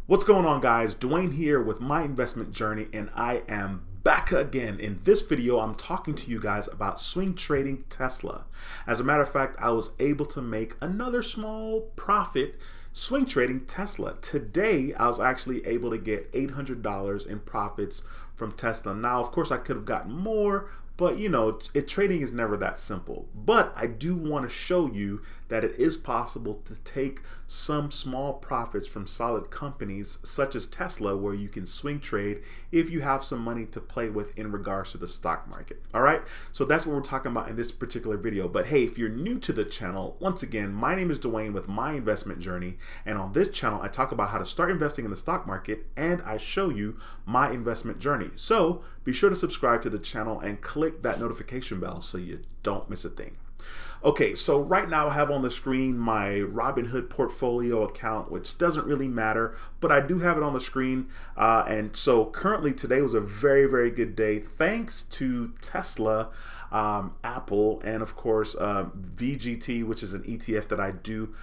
What's going on, guys? Dwayne here with my investment journey, and I am back again. In this video, I'm talking to you guys about swing trading Tesla. As a matter of fact, I was able to make another small profit swing trading Tesla. Today, I was actually able to get $800 in profits from Tesla. Now, of course, I could have gotten more, but you know, trading is never that simple. But I do want to show you that it is possible to take some small profits from solid companies such as Tesla, where you can swing trade if you have some money to play with in regards to the stock market. All right, so that's what we're talking about in this particular video. But hey, if you're new to the channel, once again, my name is Dwayne with My Investment Journey, and on this channel I talk about how to start investing in the stock market, and I show you my investment journey. So be sure to subscribe to the channel and click that notification bell so you don't miss a thing. Okay, so right now I have on the screen my Robinhood portfolio account, which doesn't really matter, but I do have it on the screen. And so currently today was a very good day thanks to Tesla, Apple, and of course VGT, which is an ETF that I do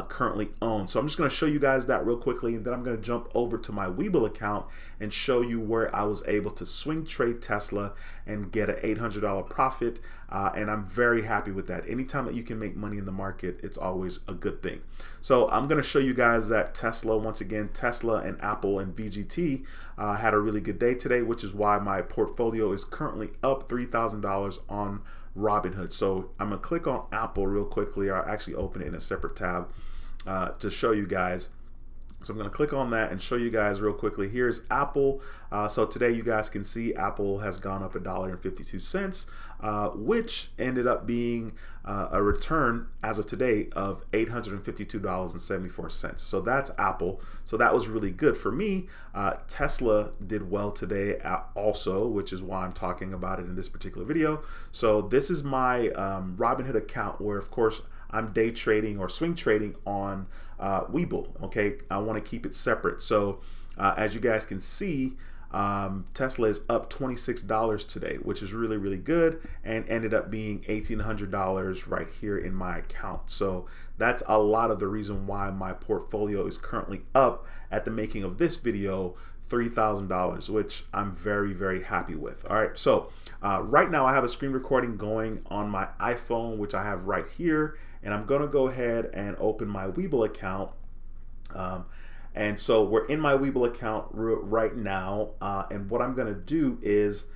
currently own. So I'm just going to show you guys that real quickly, and then I'm going to jump over to my Webull account and show you where I was able to swing trade Tesla and get an $800 profit. And I'm very happy with that. Anytime that you can make money in the market, it's always a good thing. So I'm going to show you guys that Tesla, once again, Tesla and Apple and VGT had a really good day today, which is why my portfolio is currently up $3,000 on Robinhood. So I'm going to click on Apple real quickly. I'll actually open it in a separate tab to show you guys. So I'm going to click on that and show you guys real quickly. Here's Apple. So today you guys can see Apple has gone up $1.52, which ended up being a return as of today of $852.74. So that's Apple. So that was really good for me. Tesla did well today also, which is why I'm talking about it in this particular video. So this is my Robinhood account, where of course I'm day trading or swing trading on Webull. Okay, I want to keep it separate. So as you guys can see, Tesla is up $26 today, which is really good, and ended up being $1,800 right here in my account. So that's a lot of the reason why my portfolio is currently up at the making of this video, $3,000, which I'm very happy with. All right, so right now I have a screen recording going on my iPhone, which I have right here, and I'm gonna go ahead and open my Webull account. And so we're in my Webull account right now, and what I'm gonna do is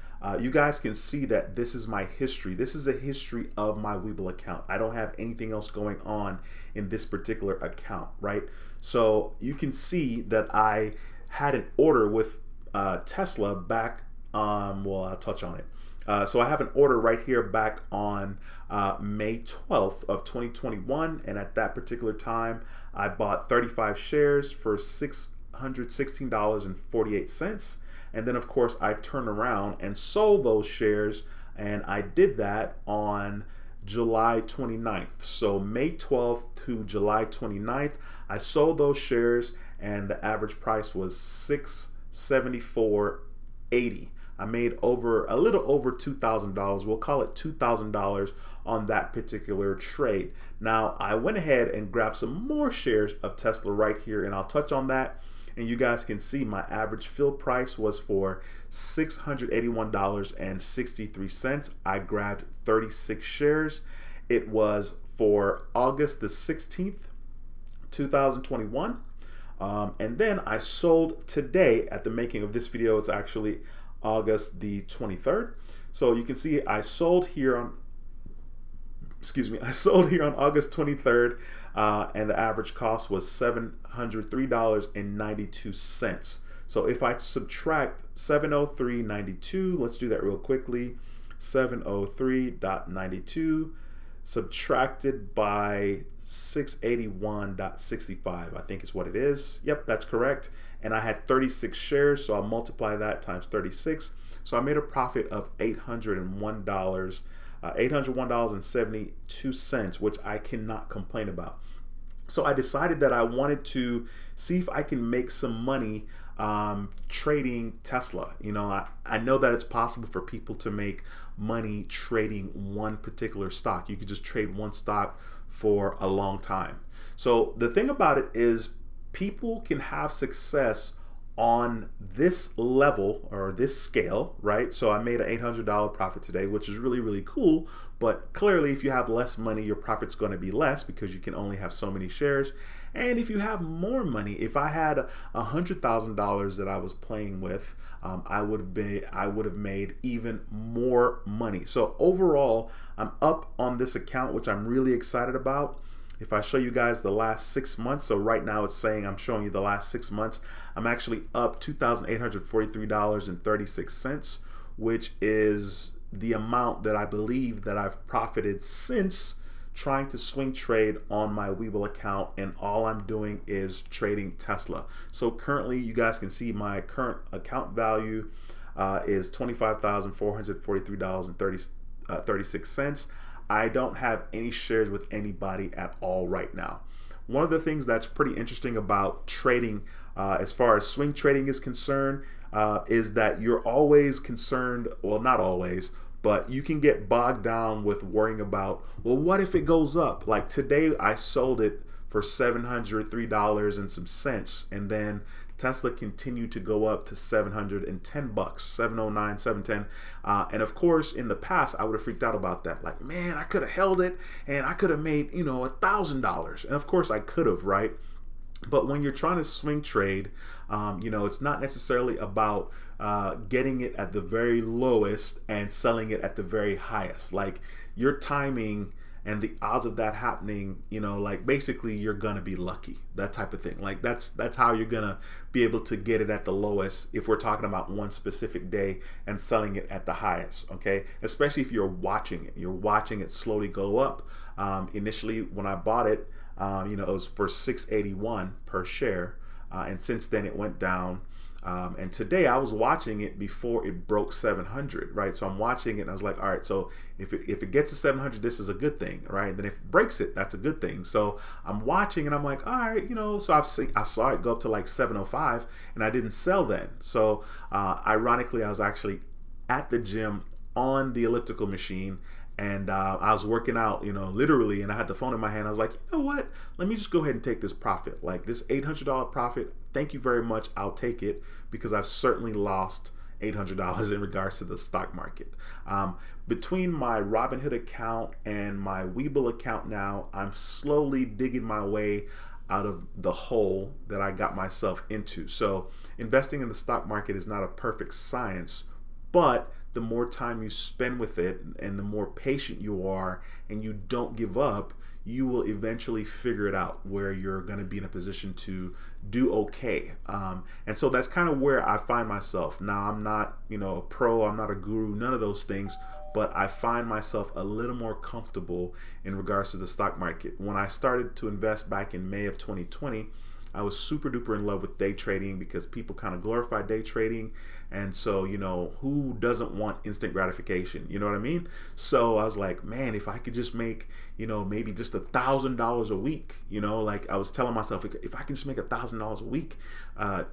you guys can see that this is my history. This is a history of my Webull account. I don't have anything else going on in this particular account, right? So you can see that I had an order with Tesla back well, I'll touch on it. So I have an order right here back on May 12th of 2021, and at that particular time I bought 35 shares for $616.48, and then of course I turned around and sold those shares, and I did that on July 29th. So May 12th to July 29th, I sold those shares, and the average price was $674.80. I made a little over $2,000. We'll call it $2,000 on that particular trade. Now I went ahead and grabbed some more shares of Tesla right here, and I'll touch on that. And you guys can see my average fill price was for $681.63. I grabbed 36 shares. It was for August the 16th, 2021. And then I sold today at the making of this video. It's actually August the 23rd. So you can see I sold here on, I sold here on August 23rd, and the average cost was $703.92. So if I subtract 703.92, let's do that real quickly. 703.92 subtracted by 681.65, I think is what it is. Yep, that's correct. And I had 36 shares, so I'll multiply that times 36. So I made a profit of $801.72, which I cannot complain about. So I decided that I wanted to see if I can make some money trading Tesla. You know, I know that it's possible for people to make money trading one particular stock. You could just trade one stock for a long time. So the thing about it is, people can have success on this level or this scale, right? So I made an $800 profit today, which is really, really cool. But clearly, if you have less money, your profit's going to be less because you can only have so many shares. And if you have more money, if I had $100,000 that I was playing with, I would have made even more money. So overall, I'm up on this account, which I'm really excited about. If I show you guys the last 6 months, so right now it's saying I'm showing you the last 6 months, I'm actually up $2,843.36, which is the amount that I believe that I've profited since trying to swing trade on my Webull account, and all I'm doing is trading Tesla. So currently, you guys can see my current account value is $25,443.36. I don't have any shares with anybody at all right now. One of the things that's pretty interesting about trading, as far as swing trading is concerned, is that you're always concerned, well, not always, but you can get bogged down with worrying about, well, what if it goes up? Like today, I sold it for $703 and some cents, and then Tesla continued to go up to $710, 709, 710. And of course, in the past, I would have freaked out about that. Like, man, I could have held it and I could have made, $1,000. And of course I could have, right? But when you're trying to swing trade, it's not necessarily about getting it at the very lowest and selling it at the very highest. Like your timing and the odds of that happening, like basically you're gonna be lucky, that type of thing. Like that's how you're gonna be able to get it at the lowest if we're talking about one specific day and selling it at the highest, okay? Especially if you're watching it. You're watching it slowly go up. Initially, when I bought it, it was for $6.81 per share, and since then it went down. And today I was watching it before it broke 700, right? So I'm watching it and I was like, all right, so if it gets to 700, this is a good thing, right? Then if it breaks it, that's a good thing. So I'm watching and I'm like, all right, so I saw it go up to like 705 and I didn't sell then. So ironically, I was actually at the gym on the elliptical machine, and I was working out, literally, and I had the phone in my hand. I was like, you know what? Let me just go ahead and take this profit. Like this $800 profit, thank you very much. I'll take it because I've certainly lost $800 in regards to the stock market. Between my Robinhood account and my Webull account now, I'm slowly digging my way out of the hole that I got myself into. So investing in the stock market is not a perfect science, but the more time you spend with it and the more patient you are and you don't give up, you will eventually figure it out where you're going to be in a position to do okay. And so that's kind of where I find myself. Now, I'm not, a pro, I'm not a guru, none of those things, but I find myself a little more comfortable in regards to the stock market. When I started to invest back in May of 2020, I was super duper in love with day trading because people kind of glorify day trading. And so, who doesn't want instant gratification? You know what I mean? So I was like, man, if I could just make, maybe just $1,000 a week, like I was telling myself, if I can just make $1,000 a week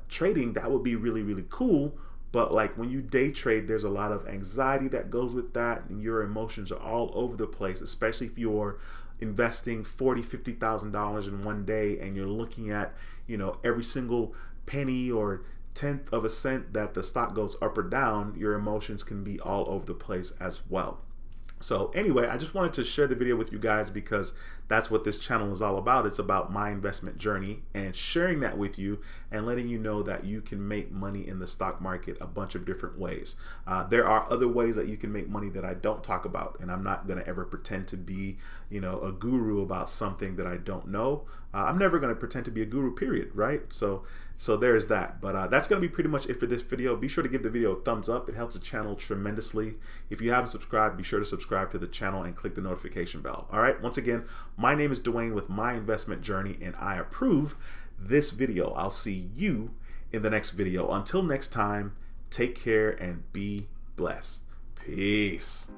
trading, that would be really, really cool. But like when you day trade, there's a lot of anxiety that goes with that, and your emotions are all over the place, especially if you're investing $40,000, $50,000 in one day and you're looking at, every single penny or tenth of a cent that the stock goes up or down. Your emotions can be all over the place as well. So anyway, I just wanted to share the video with you guys because that's what this channel is all about. It's about my investment journey and sharing that with you and letting you know that you can make money in the stock market a bunch of different ways. There are other ways that you can make money that I don't talk about, and I'm not going to ever pretend to be, a guru about something that I don't know. I'm never going to pretend to be a guru, period, right? So there's that. But that's going to be pretty much it for this video. Be sure to give the video a thumbs up. It helps the channel tremendously. If you haven't subscribed, be sure to subscribe to the channel and click the notification bell. All right. Once again, my name is Dwayne with My Investment Journey, and I approve this video. I'll see you in the next video. Until next time, take care and be blessed. Peace.